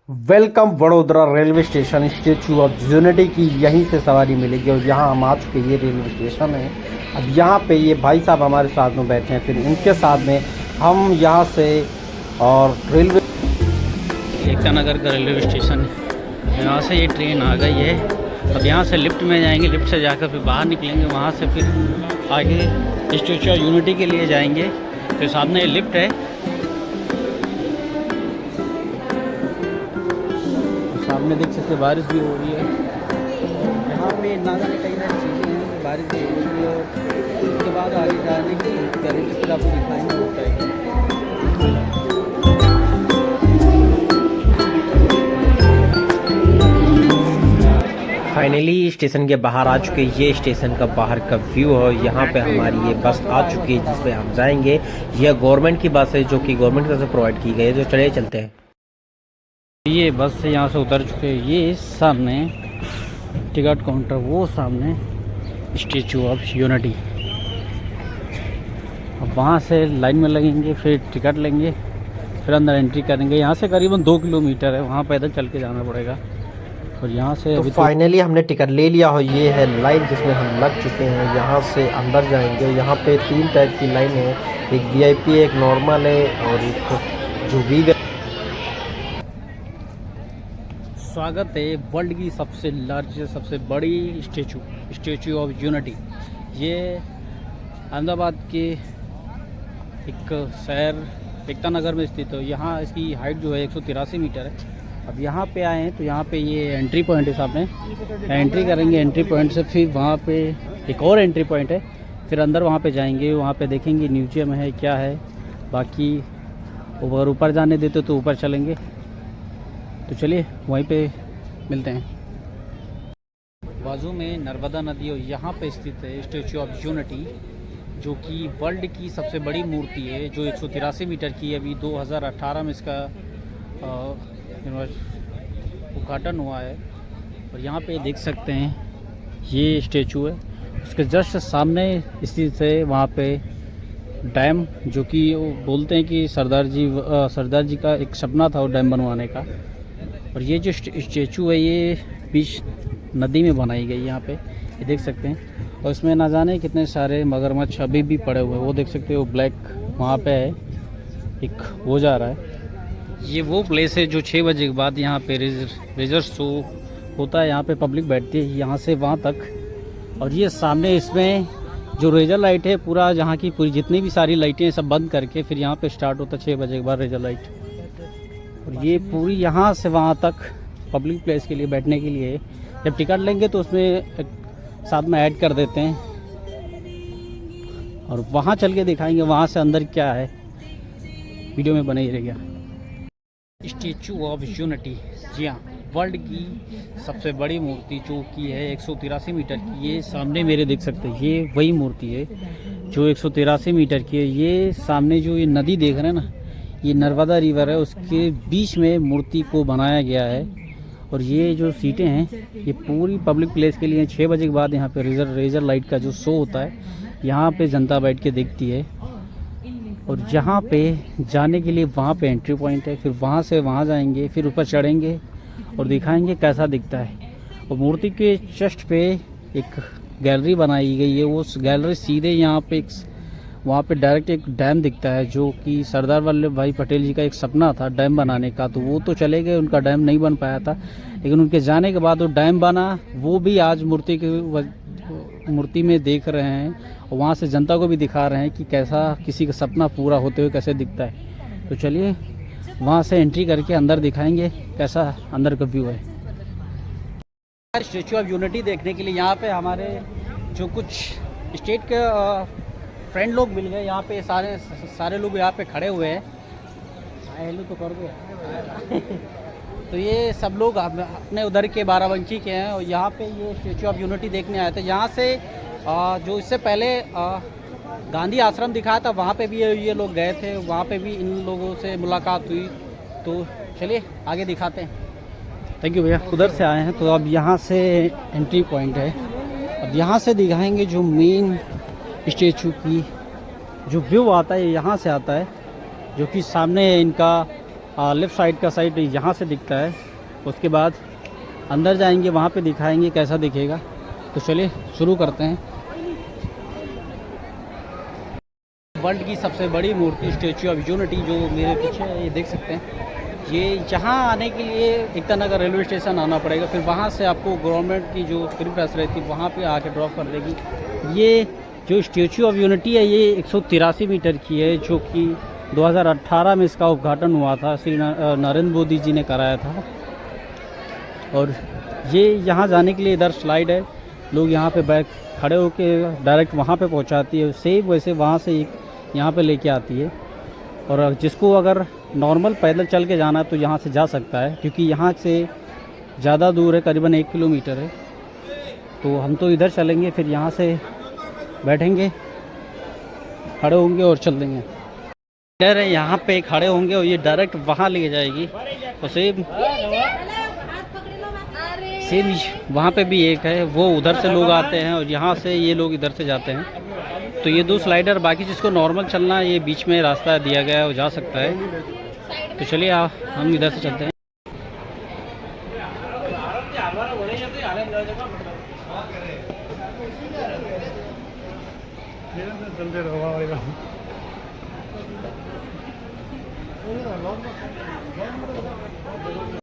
Welcome Vadodara railway station statue of unity की यहीं से सवारी मिलेगी और यहाँ हम आ चुके ये रेलवे स्टेशन है। अब यहाँ पे ये भाई साहब हमारे साथ में बैठे हैं, फिर इनके साथ में हम यहाँ से और रेलवे एकता नगर का रेलवे स्टेशन है। यहाँ से ये ट्रेन आ गई है। अब यहाँ से लिफ्ट में जाएंगे, लिफ्ट से जाकर फिर बाहर निकलेंगे, वहाँ से फिर आगे स्टेचू ऑफ यूनिटी के लिए जाएंगे। फिर सामने लिफ्ट है, सामने देख सकते बारिश भी हो रही है। यहाँ पे ना जाने कहीं ना चीज़ें हैं, बारिश भी हो रही है और उसके बाद आगे जाने की करेंगे, फिर आपको दिखाएंगे होता है। फाइनली स्टेशन के बाहर आ चुके। ये स्टेशन का बाहर का व्यू है। यहाँ पे हमारी ये बस आ चुकी है जिस पे हम जाएंगे। यह गवर्नमेंट की बस है जो कि गवर्नमेंट की तरफ से प्रोवाइड की गई है। जो चले चलते हैं। ये बस से यहाँ से उतर चुके हैं। ये सामने टिकट काउंटर, वो सामने स्टेचू ऑफ यूनिटी। अब वहाँ से लाइन में लगेंगे, फिर टिकट लेंगे, फिर अंदर एंट्री करेंगे। यहाँ से करीबन 2 किलोमीटर है, वहाँ पैदल चल के जाना पड़ेगा। और यहाँ से तो अभी फाइनली हमने टिकट ले लिया हो। ये है लाइन जिसमें हम लग चुके हैं। यहाँ से अंदर जाएंगे। यहाँ पे 3 टाइप की लाइन है, एक VIP है, एक नॉर्मल है और एक जो वी। स्वागत है वर्ल्ड की सबसे लार्जेस्ट, सबसे बड़ी स्टेचू ऑफ यूनिटी। ये अहमदाबाद के एक शहर एकता नगर में स्थित है। यहाँ इसकी हाइट जो है 183 मीटर है। अब यहाँ पे आए हैं तो यहाँ पे ये एंट्री पॉइंट है। सामने एंट्री करेंगे, एंट्री पॉइंट से फिर वहाँ पे एक और एंट्री पॉइंट है, फिर अंदर वहाँ पे जाएंगे। वहाँ पे देखेंगे म्यूजियम है क्या है। बाकी अगर ऊपर जाने देते तो ऊपर चलेंगे। तो चलिए वहीं पे मिलते हैं। बाजू में नर्मदा नदी और यहाँ पे स्थित है स्टेचू ऑफ यूनिटी, जो कि वर्ल्ड की सबसे बड़ी मूर्ति है, जो 183 मीटर की है। अभी 2018 में इसका उद्घाटन हुआ है। और यहाँ पे देख सकते हैं ये स्टेचू है। उसके जस्ट सामने स्थित है वहाँ पे डैम, जो कि बोलते हैं कि सरदार जी का एक सपना था वो डैम बनवाने का। और ये जो स्टेचू है ये बीच नदी में बनाई गई, यहाँ पे ये देख सकते हैं। और इसमें ना जाने कितने सारे मगरमच्छ अभी भी पड़े हुए हैं। वो देख सकते हो ब्लैक वहाँ पे है, एक वो जा रहा है। ये वो प्लेस है जो 6 बजे के बाद यहाँ पे रेजर शो होता है। यहाँ पे पब्लिक बैठती है यहाँ से वहाँ तक। और ये सामने इसमें जो रेजर लाइट है, पूरा जहाँ की पूरी जितनी भी सारी लाइटें हैं सब बंद करके फिर यहाँ पे स्टार्ट होता है 6 बजे के बाद रेजर लाइट। और ये पूरी यहाँ से वहाँ तक पब्लिक प्लेस के लिए बैठने के लिए। जब टिकट लेंगे तो उसमें साथ में ऐड कर देते हैं। और वहाँ चल के दिखाएंगे वहाँ से अंदर क्या है। वीडियो में बने ही रहेगा। स्टेचू ऑफ यूनिटी, जी हाँ, वर्ल्ड की सबसे बड़ी मूर्ति जो कि है 183 मीटर की। ये सामने मेरे देख सकते हैं, ये वही मूर्ति है जो 183 मीटर की है। ये सामने जो ये नदी देख रहे हैं ना, ये नर्मदा रिवर है, उसके बीच में मूर्ति को बनाया गया है। और ये जो सीटें हैं ये पूरी पब्लिक प्लेस के लिए। 6 बजे के बाद यहाँ पे रेजर लाइट का जो शो होता है, यहाँ पे जनता बैठ के देखती है। और जहाँ पे जाने के लिए वहाँ पे एंट्री पॉइंट है, फिर वहाँ से वहाँ जाएंगे, फिर ऊपर चढ़ेंगे और दिखाएंगे कैसा दिखता है। और मूर्ति के जस्ट पे एक गैलरी बनाई गई है। वो गैलरी सीधे यहाँ पे वहाँ पे डायरेक्ट एक डैम दिखता है, जो कि सरदार वल्लभ भाई पटेल जी का एक सपना था डैम बनाने का। तो वो तो चले गए, उनका डैम नहीं बन पाया था, लेकिन उनके जाने के बाद वो डैम बना। वो भी आज मूर्ति में देख रहे हैं और वहाँ से जनता को भी दिखा रहे हैं कि कैसा किसी का सपना पूरा होते हुए कैसे दिखता है। तो चलिए वहाँ से एंट्री करके अंदर दिखाएंगे कैसा अंदर का व्यू है। स्टेचू ऑफ यूनिटी देखने के लिए यहाँ पे हमारे जो कुछ स्टेट के फ्रेंड लोग मिल गए। यहाँ पे सारे लोग यहाँ पे खड़े हुए हैं। हेलो तो कर दो। तो ये सब लोग अपने उधर के बाराबंकी के हैं और यहाँ पे ये स्टेचू ऑफ यूनिटी देखने आए थे। यहाँ से जो इससे पहले गांधी आश्रम दिखाया था, वहाँ पे भी ये लोग गए थे, वहाँ पे भी इन लोगों से मुलाकात हुई। तो चलिए आगे दिखाते हैं। थैंक यू भैया। उधर से आए हैं तो अब यहाँ से एंट्री पॉइंट है। अब यहाँ से दिखाएंगे जो मेन स्टेचू की जो व्यू आता है यहाँ से आता है, जो कि सामने है इनका लेफ़्ट साइड का साइड यहाँ से दिखता है। उसके बाद अंदर जाएंगे, वहाँ पे दिखाएंगे कैसा दिखेगा। तो चलिए शुरू करते हैं। वर्ल्ड की सबसे बड़ी मूर्ति स्टैचू ऑफ यूनिटी जो मेरे पीछे है, ये देख सकते हैं। ये यहाँ आने के लिए एकतानगर रेलवे स्टेशन आना पड़ेगा, फिर वहाँ से आपको गवर्नमेंट की जो फ्री बस रहती है वहाँ पे आके ड्रॉप कर देगी। ये जो स्टैचू ऑफ यूनिटी है ये 183 मीटर की है, जो कि 2018 में इसका उद्घाटन हुआ था, श्री नरेंद्र मोदी जी ने कराया था। और ये यहाँ जाने के लिए इधर स्लाइड है, लोग यहाँ पे बैठ खड़े होके डायरेक्ट वहाँ पे पहुँचाती है, सेम वैसे वहाँ से यहाँ पे लेके आती है। और जिसको अगर नॉर्मल पैदल चल के जाना है तो यहाँ से जा सकता है, क्योंकि यहाँ से ज़्यादा दूर है, करीबन 1 किलोमीटर है। तो हम तो इधर चलेंगे, फिर यहाँ से बैठेंगे, खड़े होंगे और चल देंगे। इधर है, यहाँ पे खड़े होंगे और ये डायरेक्ट वहाँ ले जाएगी। और सेम वहाँ पे भी एक है, वो उधर से लोग आते हैं और यहाँ से ये लोग इधर से जाते हैं। तो ये 2 स्लाइडर, बाकी जिसको नॉर्मल चलना है ये बीच में रास्ता दिया गया है, वो जा सकता है। तो चलिए हम इधर से चलते हैं।